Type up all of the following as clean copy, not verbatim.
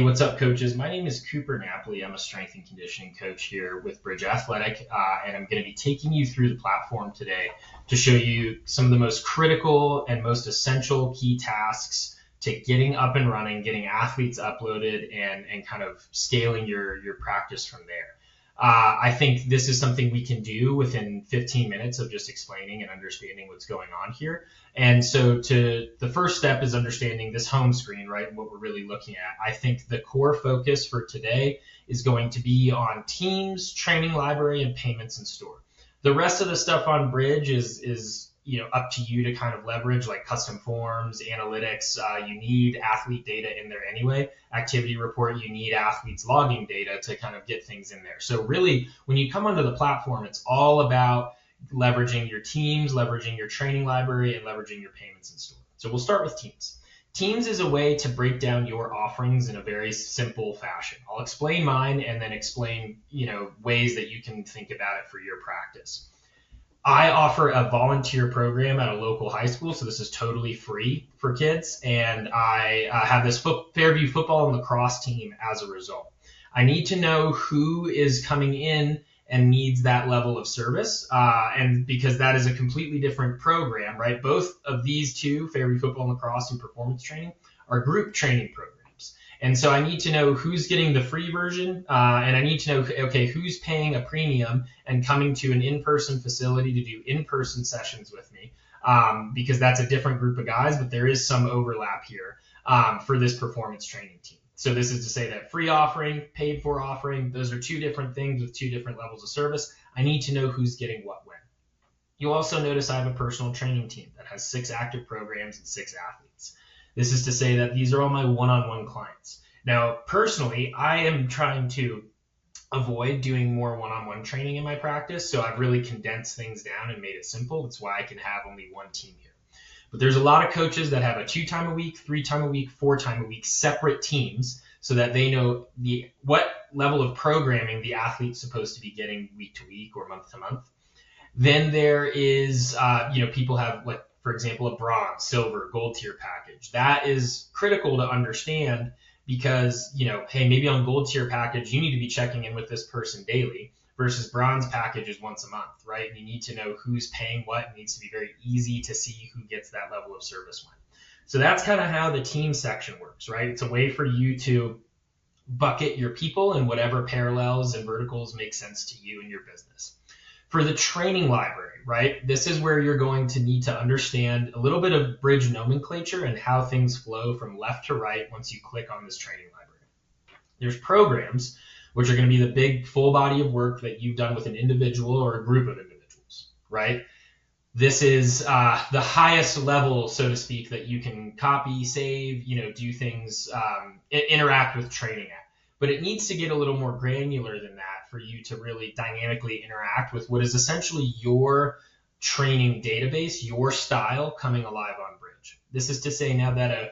what's up, coaches? My name is Cooper Napoli. I'm a strength and conditioning coach here with BridgeAthletic, and I'm going to be taking you through the platform today to show you some of the most critical and most essential key tasks to getting up and running, getting athletes uploaded, and kind of scaling your practice from there. I think this is something we can do within 15 minutes of just explaining and understanding what's going on here. And so the first step is understanding this home screen, right? And what we're really looking at. I think the core focus for today is going to be on teams, training library, and payments in store. The rest of the stuff on Bridge is up to you to kind of leverage, like custom forms, analytics. You need athlete data in there anyway. Activity report, you need athletes logging data to kind of get things in there. So really, when you come onto the platform, it's all about leveraging your teams, leveraging your training library, and leveraging your payments in store. So we'll start with teams. Teams is a way to break down your offerings in a very simple fashion. I'll explain mine and then explain, ways that you can think about it for your practice. I offer a volunteer program at a local high school, so this is totally free for kids, and I have this Fairview football and lacrosse team as a result. I need to know who is coming in and needs that level of service, and because that is a completely different program, right? Both of these two, Fairview football and lacrosse and performance training, are group training programs. And so I need to know who's getting the free version, and I need to know, okay, who's paying a premium and coming to an in-person facility to do in-person sessions with me, because that's a different group of guys, but there is some overlap here for this performance training team. So this is to say that free offering, paid for offering, those are two different things with two different levels of service. I need to know who's getting what when. You'll also notice I have a personal training team that has 6 active programs and 6 athletes. This is to say that these are all my one-on-one clients. Now, personally, I am trying to avoid doing more one-on-one training in my practice, so I've really condensed things down and made it simple. That's why I can have only one team here. But there's a lot of coaches that have a 2-time-a-week, 3-time-a-week, 4-time-a-week separate teams so that they know what level of programming the athlete's supposed to be getting week to week or month to month. Then there is, people have, like, for example, a bronze, silver, gold tier package. That is critical to understand because, hey, maybe on gold tier package, you need to be checking in with this person daily versus bronze package is once a month, right? And you need to know who's paying what. It needs to be very easy to see who gets that level of service when. So that's kind of how the team section works, right? It's a way for you to bucket your people in whatever parallels and verticals make sense to you and your business. For the training library, right, this is where you're going to need to understand a little bit of Bridge nomenclature and how things flow from left to right once you click on this training library. There's programs, which are going to be the big full body of work that you've done with an individual or a group of individuals, right? This is the highest level, so to speak, that you can copy, save, do things, interact with training at. But it needs to get a little more granular than that for you to really dynamically interact with what is essentially your training database, your style coming alive on Bridge. This is to say now that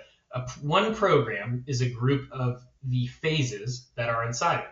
one program is a group of the phases that are inside it.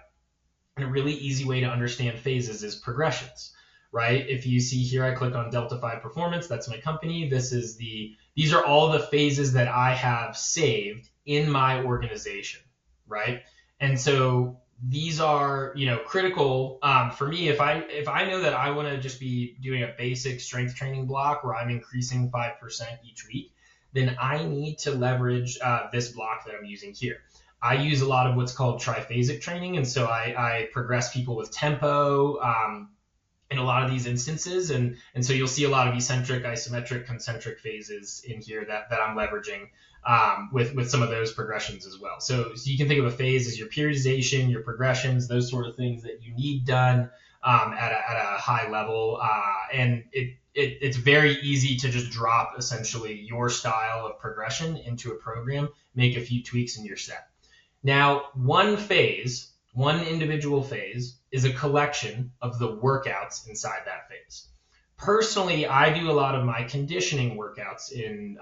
And a really easy way to understand phases is progressions, right? If you see here, I click on Delta 5 Performance, that's my company. These are all the phases that I have saved in my organization, right? And so these are, critical for me. If I know that I want to just be doing a basic strength training block where I'm increasing 5% each week, then I need to leverage this block that I'm using here. I use a lot of what's called triphasic training, and so I progress people with tempo in a lot of these instances, and so you'll see a lot of eccentric, isometric, concentric phases in here that I'm leveraging with some of those progressions as well. So you can think of a phase as your periodization, your progressions, those sort of things that you need done at a high level, and it's very easy to just drop essentially your style of progression into a program, make a few tweaks, and you're set. Now, one individual phase is a collection of the workouts inside that phase. Personally, I do a lot of my conditioning workouts in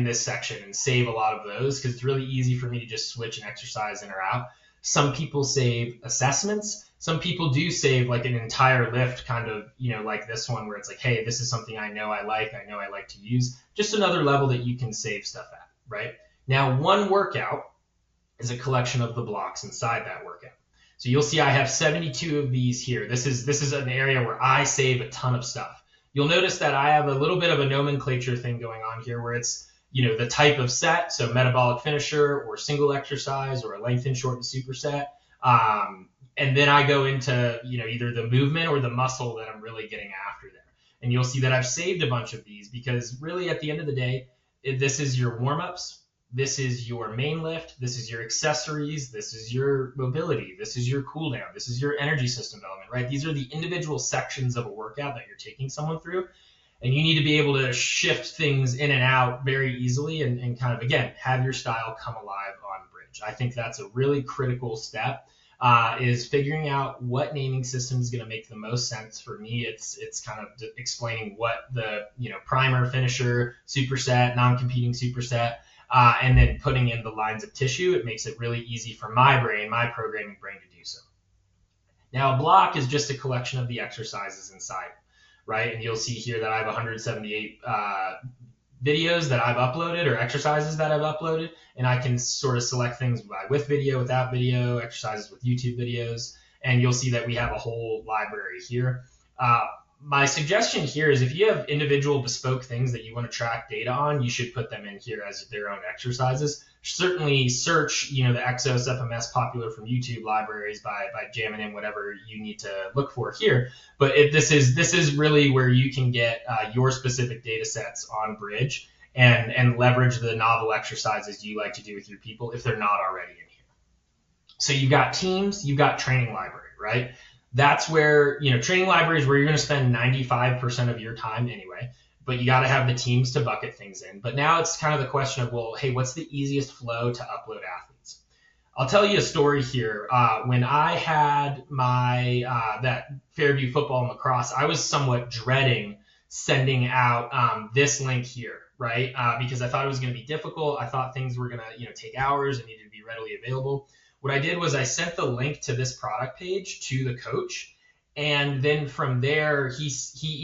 this section and save a lot of those because it's really easy for me to just switch an exercise in or out. Some people save assessments. Some people do save like an entire lift kind of, like this one where it's like, hey, this is something I know I like to use. Just another level that you can save stuff at, right? Now, one workout is a collection of the blocks inside that workout. So you'll see I have 72 of these here. This is an area where I save a ton of stuff. You'll notice that I have a little bit of a nomenclature thing going on here where it's, the type of set, so metabolic finisher or single exercise or a lengthen, shorten, superset. And then I go into, either the movement or the muscle that I'm really getting after there. And you'll see that I've saved a bunch of these because really at the end of the day, this is your warm-ups. This is your main lift. This is your accessories. This is your mobility. This is your cool down. This is your energy system element, right? These are the individual sections of a workout that you're taking someone through. And you need to be able to shift things in and out very easily and kind of, again, have your style come alive on Bridge. I think that's a really critical step, is figuring out what naming system is going to make the most sense. For me, it's kind of explaining what the, primer, finisher, superset, non-competing superset, and then putting in the lines of tissue. It makes it really easy for my programming brain to do so. Now, a block is just a collection of the exercises inside, right? And you'll see here that I have 178 videos that I've uploaded or exercises that I've uploaded, and I can sort of select things with video, without video, exercises with YouTube videos, and you'll see that we have a whole library here. My suggestion here is if you have individual bespoke things that you want to track data on, you should put them in here as their own exercises. Certainly search, the Exos FMS popular from YouTube libraries by jamming in whatever you need to look for here. But this is really where you can get your specific data sets on Bridge and leverage the novel exercises you like to do with your people if they're not already in here. So you've got teams, you've got training library, right? That's where, training library is where you're going to spend 95% of your time anyway, but you got to have the teams to bucket things in. But now it's kind of the question of, well, hey, what's the easiest flow to upload athletes? I'll tell you a story here. When I had my that Fairview football and lacrosse, I was somewhat dreading sending out this link here, right? Because I thought it was going to be difficult. I thought things were going to, take hours and needed to be readily available. What I did was I sent the link to this product page to the coach, and then from there he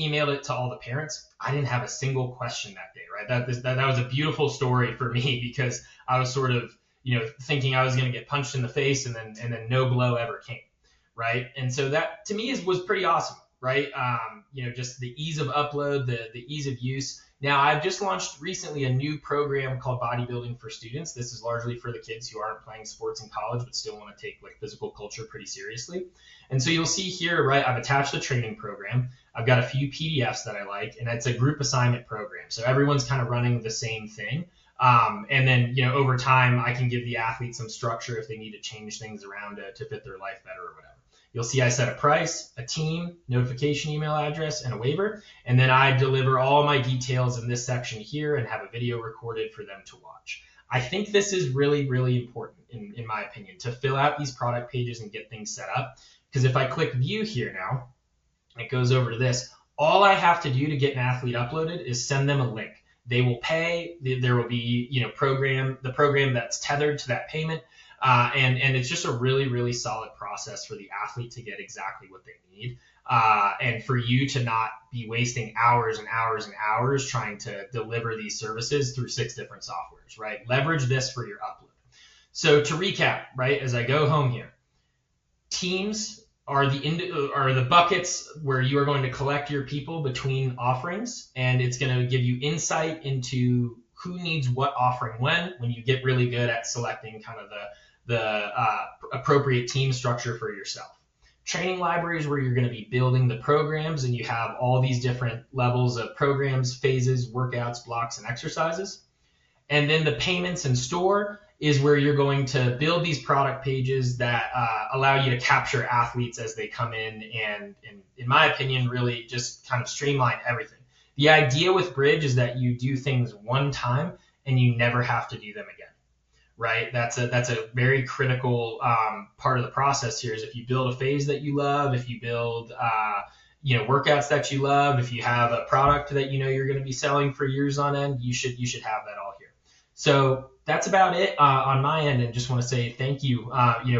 emailed it to all the parents. I didn't have a single question that day, right? That was a beautiful story for me because I was sort of thinking I was going to get punched in the face, and then no blow ever came, right? And so that to me was pretty awesome, right? Just the ease of upload, the ease of use. Now, I've just launched recently a new program called Bodybuilding for Students. This is largely for the kids who aren't playing sports in college but still want to take physical culture pretty seriously. And so you'll see here, right, I've attached the training program. I've got a few PDFs that I like, and it's a group assignment program. So everyone's kind of running the same thing. And then, over time, I can give the athlete some structure if they need to change things around to fit their life better or whatever. You'll see I set a price, a team, notification email address, and a waiver. And then I deliver all my details in this section here and have a video recorded for them to watch. I think this is really, really important, in my opinion, to fill out these product pages and get things set up. Because if I click view here now, it goes over to this. All I have to do to get an athlete uploaded is send them a link. They will pay. There will be, the program that's tethered to that payment. And it's just a really, really solid process for the athlete to get exactly what they need. And for you to not be wasting hours and hours and hours trying to deliver these services through 6 different softwares, right? Leverage this for your upload. So to recap, right, as I go home here, teams are the buckets where you are going to collect your people between offerings, and it's going to give you insight into who needs what offering when you get really good at selecting kind of the appropriate team structure for yourself. Training libraries where you're going to be building the programs, and you have all these different levels of programs, phases, workouts, blocks, and exercises. And then the payments and store is where you're going to build these product pages that allow you to capture athletes as they come in and, in my opinion, really just kind of streamline everything. The idea with Bridge is that you do things one time and you never have to do them again, right? That's a very critical part of the process here. Is if you build a phase that you love, if you build workouts that you love, if you have a product that you're going to be selling for years on end, you should have that all here. So that's about it on my end, and just want to say thank you,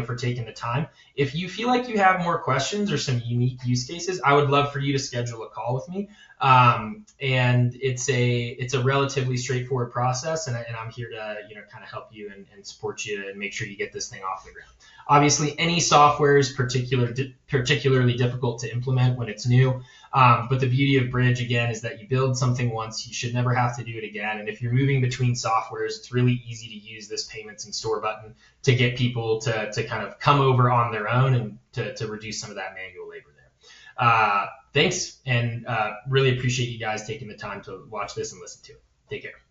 for taking the time. If you feel like you have more questions or some unique use cases, I would love for you to schedule a call with me. And it's a relatively straightforward process, and I'm here to kind of help you and support you and make sure you get this thing off the ground. Obviously, any software is particularly difficult to implement when it's new. But the beauty of Bridge, again, is that you build something once, you should never have to do it again. And if you're moving between softwares, it's really easy to use this payments and store button to get people to kind of come over on their own and to reduce some of that manual labor there. Thanks, and really appreciate you guys taking the time to watch this and listen to it. Take care.